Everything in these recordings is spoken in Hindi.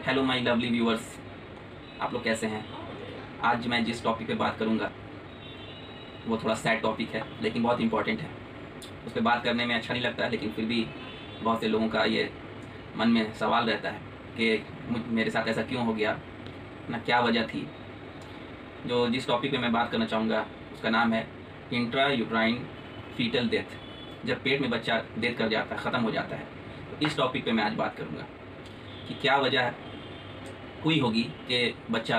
हेलो माय लवली व्यूअर्स, आप लोग कैसे हैं। आज मैं जिस टॉपिक पे बात करूंगा वो थोड़ा सैड टॉपिक है, लेकिन बहुत इंपॉर्टेंट है। उस पर बात करने में अच्छा नहीं लगता है, लेकिन फिर भी बहुत से लोगों का ये मन में सवाल रहता है कि मेरे साथ ऐसा क्यों हो गया ना, क्या वजह थी। जो जिस टॉपिक पे मैं बात करना चाहूँगा उसका नाम है इंट्रा यूट्राइन फीटल डेथ। जब पेट में बच्चा डेथ कर जाता है, ख़त्म हो जाता है, तो इस टॉपिक पे मैं आज बात करूँगा कि क्या वजह हुई होगी कि बच्चा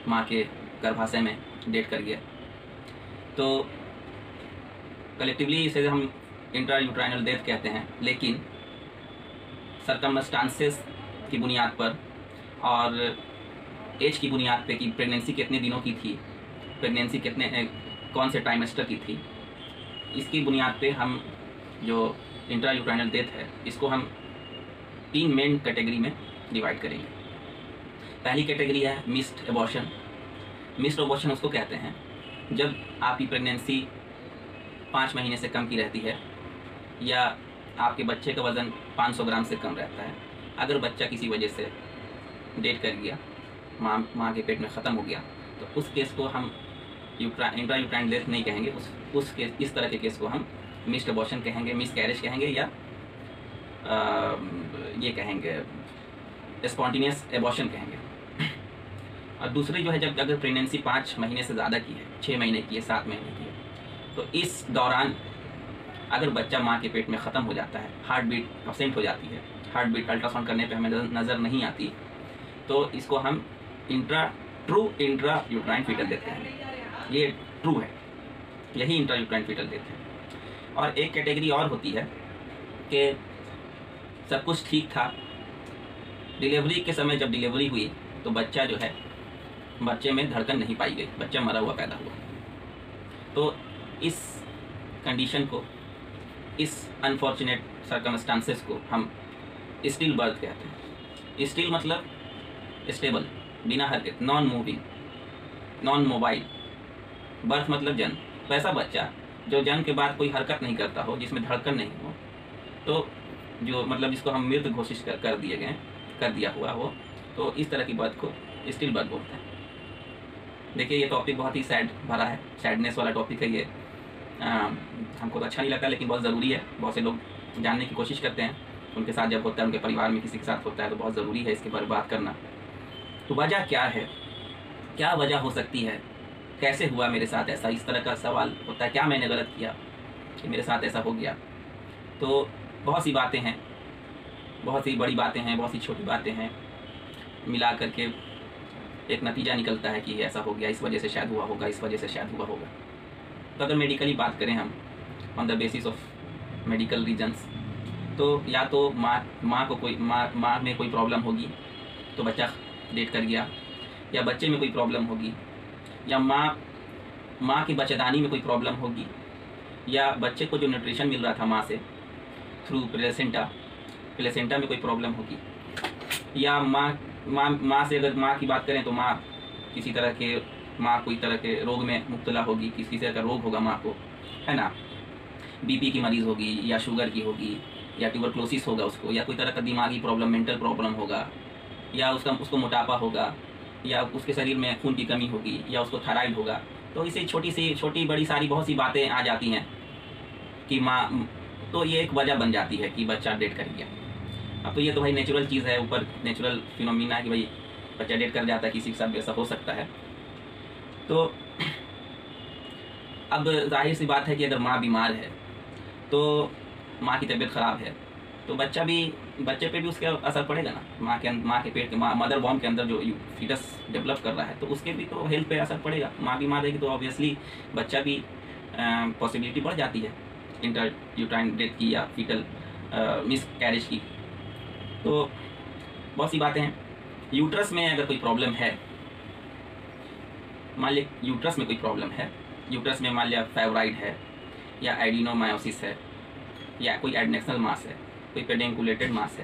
माँ के गर्भाशय में डेथ कर गया। तो कलेक्टिवली इसे हम इंट्रा यूट्राइनल डेथ कहते हैं, लेकिन सर्कमस्टांसेस की बुनियाद पर और एज की बुनियाद पे कि प्रेगनेंसी कितने दिनों की थी, प्रेगनेंसी कौन से ट्राइमेस्टर की थी, इसकी बुनियाद पे हम जो इंट्रा यूट्राइनल डेथ है इसको हम 3 मेन कैटेगरी में डिवाइड करेंगे। पहली कैटेगरी है मिस्ड एबॉर्शन। मिस्ड एबॉर्शन उसको कहते हैं जब आपकी प्रेगनेंसी 5 महीने से कम की रहती है या आपके बच्चे का वज़न 500 ग्राम से कम रहता है। अगर बच्चा किसी वजह से डेथ कर गया, माँ के पेट में ख़त्म हो गया, तो उस केस को हम इंट्रा यूट्राइन डेथ नहीं कहेंगे। उस केस, इस तरह के केस को हम मिस्ड एबॉर्शन कहेंगे, मिस कैरेज कहेंगे, या ये कहेंगे स्पॉन्टेनियस एबॉर्शन कहेंगे। और दूसरी जो है, जब अगर प्रेगनेंसी 5 महीने से ज़्यादा की है, 6 महीने की है, 7 महीने की है, तो इस दौरान अगर बच्चा माँ के पेट में ख़त्म हो जाता है, हार्ट बीट अब्सेंट हो जाती है, हार्ट बीट अल्ट्रासाउंड करने पे हमें नज़र नहीं आती, तो इसको हम ट्रू इंट्रा यूट्राइन फीटल देते हैं। ये ट्रू है, यही इंट्रा यूट्राइन फीटल देते हैं। और एक कैटेगरी और होती है कि सब कुछ ठीक था, डिलीवरी के समय जब डिलीवरी हुई तो बच्चा जो है, बच्चे में धड़कन नहीं पाई गई, बच्चा मरा हुआ पैदा हुआ। तो इस कंडीशन को, इस अनफॉर्चुनेट सर्कमस्टांसेस को हम स्टिल बर्थ कहते हैं। स्टिल मतलब स्टेबल, बिना हरकत, non moving, non mobile. Birth मतलब जन्म। तो ऐसा बच्चा जो जन्म के बाद कोई हरकत नहीं करता हो, जिसमें धड़कन नहीं हो, तो जो मतलब जिसको हम मृत घोषित कर दिया हुआ हो, तो इस तरह की बर्थ को स्टिल बर्थ बोलते हैं। देखिए, ये टॉपिक बहुत ही सैड भरा है, सैडनेस वाला टॉपिक है ये। हमको तो अच्छा नहीं लगता, लेकिन बहुत ज़रूरी है। बहुत से लोग जानने की कोशिश करते हैं, उनके साथ जब होता है, उनके परिवार में किसी के साथ होता है, तो बहुत ज़रूरी है इसके बारे में बात करना। तो वजह क्या है, क्या वजह हो सकती है, कैसे हुआ मेरे साथ ऐसा, इस तरह का सवाल होता है। क्या मैंने गलत किया कि मेरे साथ ऐसा हो गया। तो बहुत सी बातें हैं, बहुत सी बड़ी बातें हैं, बहुत सी छोटी बातें हैं, मिला करके एक नतीजा निकलता है कि ऐसा हो गया, इस वजह से शायद हुआ होगा, इस वजह से शायद हुआ होगा। तो अगर मेडिकली बात करें हम, on the basis of medical reasons, तो या तो माँ में कोई प्रॉब्लम होगी तो बच्चा डेथ कर गया, या बच्चे में कोई प्रॉब्लम होगी, या माँ की बच्चेदानी में कोई प्रॉब्लम होगी, या बच्चे को जो न्यूट्रिशन मिल रहा था माँ से थ्रू प्लेसेंटा में कोई प्रॉब्लम होगी, या माँ से अगर माँ की बात करें तो माँ कोई तरह के रोग में मुब्तला होगी, किसी तरह का रोग होगा माँ को, है ना। बीपी की मरीज़ होगी, या शुगर की होगी, या ट्यूबरक्लोसिस होगा उसको, या कोई तरह का दिमागी प्रॉब्लम, मेंटल प्रॉब्लम होगा, या उसको मोटापा होगा, या उसके शरीर में खून की कमी होगी, या उसको थायराइड होगा। तो इसे छोटी बड़ी सारी बहुत सी बातें आ जाती हैं कि माँ, तो ये एक वजह बन जाती है कि बच्चा डेथ कर गया। अब तो ये तो भाई नेचुरल चीज़ है, ऊपर नेचुरल फिनोमिना है कि भाई बच्चा डेथ कर जाता है, किसी के साथ ऐसा हो सकता है। तो अब जाहिर सी बात है कि अगर माँ बीमार है, तो माँ की तबीयत ख़राब है, तो बच्चे पे भी उसका असर पड़ेगा ना। माँ के पेट के मदर वॉर्म के अंदर जो फीटस डेवलप कर रहा है, तो उसके भी तो हेल्थ पे असर पड़ेगा। माँ बीमार रहेगी तो ऑब्वियसली बच्चा भी पॉसिबिलिटी बढ़ जाती है इंटर यूट्राइन डेथ की या फीटल मिस कैरेज की। तो बहुत सी बातें हैं। यूट्रस में अगर कोई प्रॉब्लम है, मान लिया यूट्रस में कोई प्रॉब्लम है, यूट्रस में मान लिया फाइब्राइड है, या एडिनोमायोसिस है, या कोई एडनेक्सनल मास है, कोई पेडिकुलेटेड मास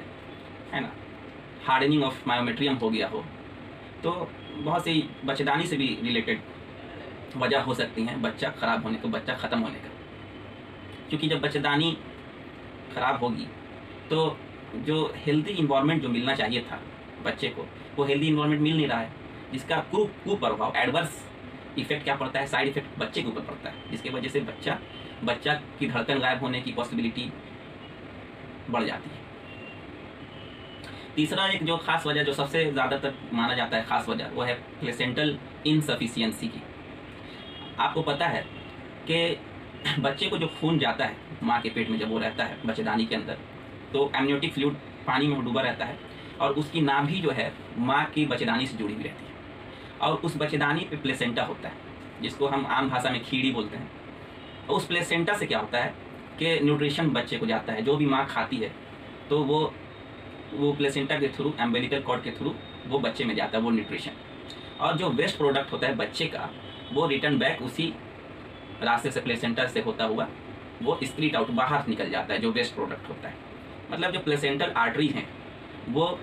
है ना, हार्डनिंग ऑफ मायोमेट्रियम हो गया हो, तो बहुत सी बच्चेदानी से भी रिलेटेड वजह हो सकती हैं बच्चा ख़राब होने का, बच्चा ख़त्म होने का। क्योंकि जब बच्चेदानी ख़राब होगी तो जो हेल्दी इन्वायरमेंट जो मिलना चाहिए था बच्चे को वो हेल्दी इन्वायरमेंट मिल नहीं रहा है, जिसका कुप्रभाव एडवर्स इफेक्ट क्या पड़ता है, साइड इफेक्ट बच्चे के ऊपर पड़ता है, जिसकी वजह से बच्चा की धड़कन गायब होने की पॉसिबिलिटी बढ़ जाती है। तीसरा एक जो खास वजह, जो सबसे ज़्यादातर माना जाता है खास वजह, वो है प्लेसेंटल इनसफिशियंसी की। आपको पता है कि बच्चे को जो खून जाता है माँ के पेट में जब वो रहता है बच्चेदानी के अंदर, तो एमनियोटिक फ्लूइड पानी में डूबा रहता है और उसकी नाभि जो है माँ की बच्चेदानी से जुड़ी हुई रहती है, और उस बच्चेदानी पे प्लेसेंटा होता है, जिसको हम आम भाषा में खीड़ी बोलते हैं। और उस प्लेसेंटा से क्या होता है कि न्यूट्रिशन बच्चे को जाता है, जो भी माँ खाती है तो वो प्लेसेंटा के थ्रू, एम्बिलिकल कॉर्ड के थ्रू वो बच्चे में जाता है वो न्यूट्रिशन, और जो वेस्ट प्रोडक्ट होता है बच्चे का वो रिटर्न बैक उसी रास्ते से प्लेसेंटा से होता हुआ वो स्प्लिट आउट बाहर निकल जाता है, जो वेस्ट प्रोडक्ट होता है। मतलब जो प्लेसेंटल आर्टरी हैं वो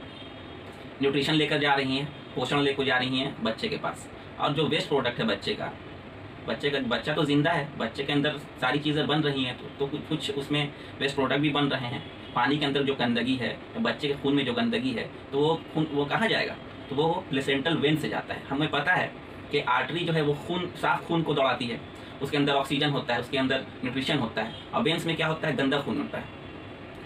न्यूट्रिशन लेकर जा रही हैं, पोषण लेकर जा रही हैं बच्चे के पास, और जो वेस्ट प्रोडक्ट है बच्चा तो जिंदा है, बच्चे के अंदर सारी चीज़ें बन रही हैं, तो कुछ उसमें वेस्ट प्रोडक्ट भी बन रहे हैं। पानी के अंदर जो गंदगी है, बच्चे के खून में जो गंदगी है, तो वो कहाँ जाएगा, तो वो प्लेसेंटल वेन से जाता है। हमें पता है कि आर्टरी जो है वो साफ खून को दौड़ाती है, उसके अंदर ऑक्सीजन होता है, उसके अंदर न्यूट्रिशन होता है, और वेन्स में क्या होता है, गंदा खून होता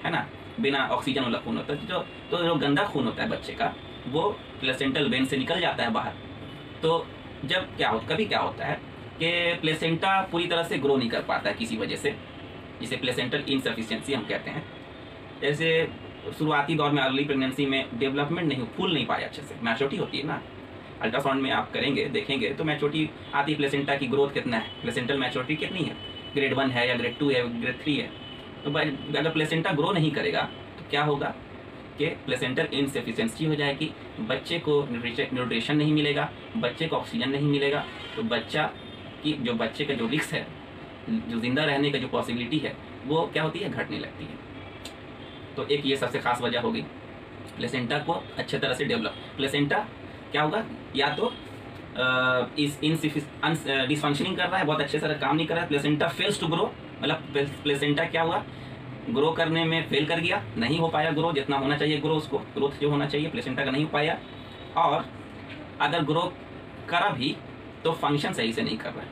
है ना, बिना ऑक्सीजन वाला खून होता है। तो जो गंदा खून होता है बच्चे का वो प्लेसेंटल वेन से निकल जाता है बाहर। तो जब कभी क्या होता है कि प्लेसेंटा पूरी तरह से ग्रो नहीं कर पाता है किसी वजह से, जिसे प्लेसेंटल इनसफिशिएंसी हम कहते हैं। जैसे शुरुआती दौर में अर्ली प्रेगनेंसी में डेवलपमेंट नहीं, फूल नहीं पाया अच्छे से, मैच्योरिटी होती है ना, अल्ट्रासाउंड में आप करेंगे देखेंगे तो मैच्योरिटी आती है, प्लेसेंटा की ग्रोथ कितना है, प्लेसेंटल मैच्योरिटी कितनी है, ग्रेड 1 है या ग्रेड 2 है, ग्रेड 3 है। तो अगर प्लेसेंटा ग्रो नहीं करेगा तो क्या होगा कि प्लेसेंटल इनसफिशिएंसी हो जाएगी, बच्चे को न्यूट्रिशन नहीं मिलेगा, बच्चे को ऑक्सीजन नहीं मिलेगा, तो बच्चे का जो रिस्क है, जो जिंदा रहने का जो पॉसिबिलिटी है, वो क्या होती है, घटने लगती है। तो एक ये सबसे खास वजह होगी प्लेसेंटा को अच्छे तरह से डेवलप। प्लेसेंटा क्या होगा, या तो इस डिसफंक्शनिंग कर रहा है, बहुत अच्छे से काम नहीं कर रहा है, प्लेसेंटा फेल्स टू ग्रो, मतलब प्लेसेंटा क्या हुआ, ग्रो करने में फेल कर गया, नहीं हो पाया ग्रो जितना होना चाहिए, ग्रोथ जो होना चाहिए प्लेसेंटा का नहीं हो पाया, और अगर ग्रो करा भी तो फंक्शन सही से नहीं कर रहा है,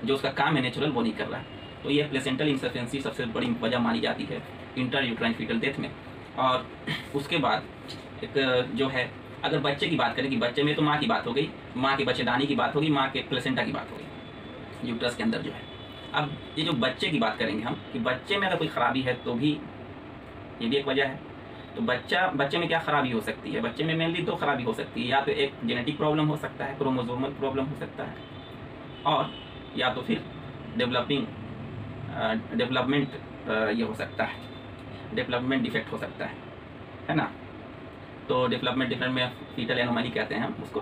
जो उसका काम है नेचुरल वो नहीं कर रहा है। तो ये प्लेसेंटल इनसफिशिएंसी सबसे बड़ी वजह मानी जाती है इंटर यूट्राइन फीटल डेथ में। और उसके बाद एक जो है, अगर बच्चे की बात करें कि बच्चे में तो माँ की बात हो गई, माँ के बच्चेदानी की बात होगी, माँ के प्लेसेंटा की बात होगी यूट्रस के अंदर जो है। अब ये जो बच्चे की बात करेंगे हम कि बच्चे में अगर कोई खराबी है तो भी ये भी एक वजह है। तो बच्चे में क्या खराबी हो सकती है, बच्चे में मेनली 2 खराबी हो सकती है, या तो एक जेनेटिक प्रॉब्लम हो सकता है, क्रोमोसोमल प्रॉब्लम हो सकता है, और या तो फिर डेवलपमेंट ये हो सकता है, डेवलपमेंट डिफेक्ट हो सकता है ना। तो डेवलपमेंट डिफेक्ट में फीटल एनोमली कहते हैं हम उसको,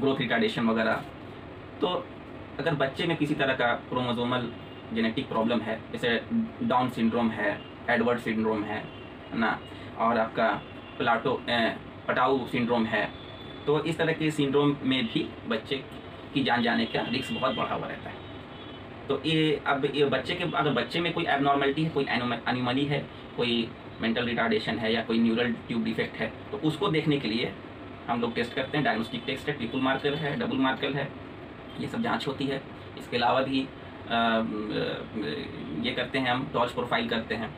ग्रोथ रिटार्डेशन वगैरह। तो अगर बच्चे में किसी तरह का क्रोमोसोमल जेनेटिक प्रॉब्लम है, जैसे डाउन सिंड्रोम है, एडवर्ड सिंड्रोम है ना, और आपका पटाऊ सिंड्रोम है, तो इस तरह के सिंड्रोम में भी बच्चे की जान जाने का रिस्क बहुत बढ़ा हुआ रहता है। तो ये बच्चे में कोई एबनॉर्मलिटी है, कोई एनोमली है, कोई मेंटल रिटार्डेशन है या कोई न्यूरल ट्यूब डिफेक्ट है, तो उसको देखने के लिए हम लोग टेस्ट करते हैं। डायग्नोस्टिक टेस्ट है, ट्रिपल मार्कर है, डबल मार्कर है, ये सब जांच होती है। इसके अलावा भी ये करते हैं हम, टॉर्च प्रोफाइल करते हैं,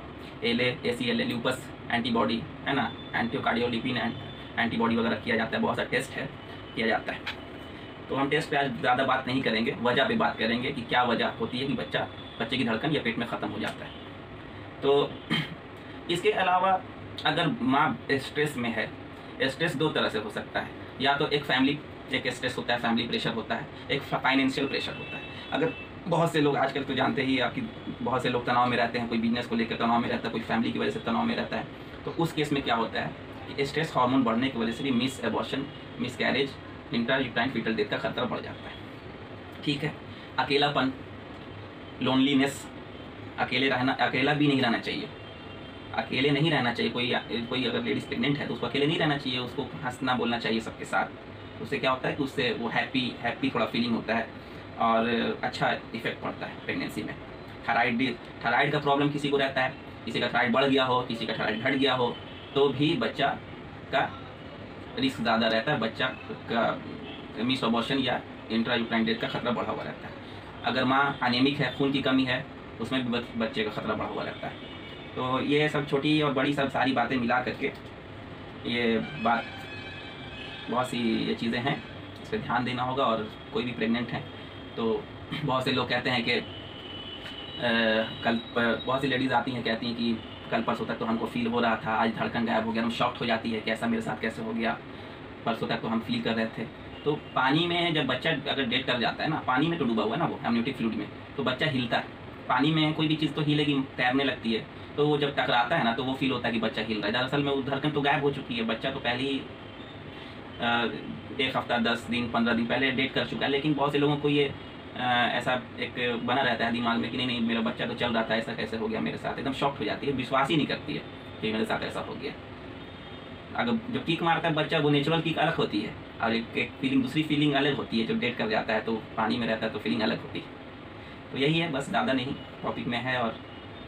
LA ACLA ल्यूपस एंटीबॉडी है ना, एंटीकार्डियोलिपिन एंटीबॉडी वगैरह किया जाता है, बहुत सारा टेस्ट है किया जाता है। तो हम टेस्ट पे आज ज़्यादा बात नहीं करेंगे, वजह पे बात करेंगे कि क्या वजह होती है कि बच्चे की धड़कन या पेट में ख़त्म हो जाता है। तो इसके अलावा अगर माँ स्ट्रेस में है, स्ट्रेस 2 तरह से हो सकता है, या तो एक स्ट्रेस होता है, फैमिली प्रेशर होता है, एक फाइनेंशियल प्रेशर होता है। अगर बहुत से लोग आजकल तो जानते ही आपकी, बहुत से लोग तनाव में रहते हैं, कोई बिजनेस को लेकर तनाव में रहता है, कोई फैमिली की वजह से तनाव में रहता है। तो उस केस में क्या होता है कि स्ट्रेस हार्मोन बढ़ने की वजह से भी miscarriage, inter uterine foetal death का खतरा बढ़ जाता है। ठीक है, अकेलापन, लोनलीनेस, अकेला भी नहीं रहना चाहिए, अकेले नहीं रहना चाहिए। कोई अगर लेडीज प्रेग्नेंट है तो उसको अकेले नहीं रहना चाहिए, उसको हंसना बोलना चाहिए सबके साथ। उससे क्या होता है कि उससे वो हैप्पी थोड़ा फीलिंग होता है और अच्छा इफेक्ट पड़ता है प्रेगनेंसी में। थायराइड का प्रॉब्लम किसी को रहता है, किसी का थायराइड बढ़ गया हो, किसी का थायराइड घट गया हो, तो भी बच्चा का रिस्क ज़्यादा रहता है, बच्चा का मिस अबॉर्शन या इंट्रायूट्राइन डेथ का खतरा बढ़ा हुआ रहता है। अगर माँ अनेमिक है, खून की कमी है, उसमें भी बच्चे का खतरा बढ़ा हुआ रहता है। तो ये सब छोटी और बड़ी सब सारी बातें मिला करके ये बात बहुत सी ये चीज़ें हैं, इस पर ध्यान देना होगा। और कोई भी प्रेग्नेंट है तो बहुत से लोग कहते हैं कि बहुत सी लेडीज़ आती हैं, कहती हैं कि कल परसों तक तो हमको फील हो रहा था, आज धड़कन गायब हो गया। हम शॉक्ड हो जाती है कि ऐसा मेरे साथ कैसे हो गया, परसों तक तो हम फील कर रहे थे। तो पानी में जब बच्चा अगर डेड कर जाता है ना, पानी में तो डूबा हुआ है ना वो एमनियोटिक फ्लूइड में, तो बच्चा हिलता है। पानी में कोई भी चीज़ तो हिलेगी, तैरने लगती है, तो वो जब टकराता है ना तो वो फील होता है कि बच्चा हिल रहा है। दरअसल में वो धड़कन तो गायब हो चुकी है, बच्चा तो पहले ही 1 हफ्ता 10 दिन 15 दिन पहले डेट कर चुका है। लेकिन बहुत से लोगों को ये ऐसा एक बना रहता है दिमाग में कि नहीं मेरा बच्चा तो चल रहा था, ऐसा कैसे हो गया मेरे साथ। एकदम शॉक्ड हो जाती है, विश्वास ही नहीं करती है कि मेरे साथ ऐसा हो गया। अगर जो किक मारता है बच्चा, वो नेचुरल किक अलग होती है, और एक फीलिंग, दूसरी फीलिंग अलग होती है। जब डेट कर जाता है तो पानी में रहता है तो फीलिंग अलग होती है। तो यही है, बस ज़्यादा नहीं, टॉपिक में है और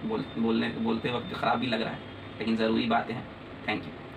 बोलते वक्त ख़राब भी लग रहा है, लेकिन ज़रूरी बातें हैं। Thank you.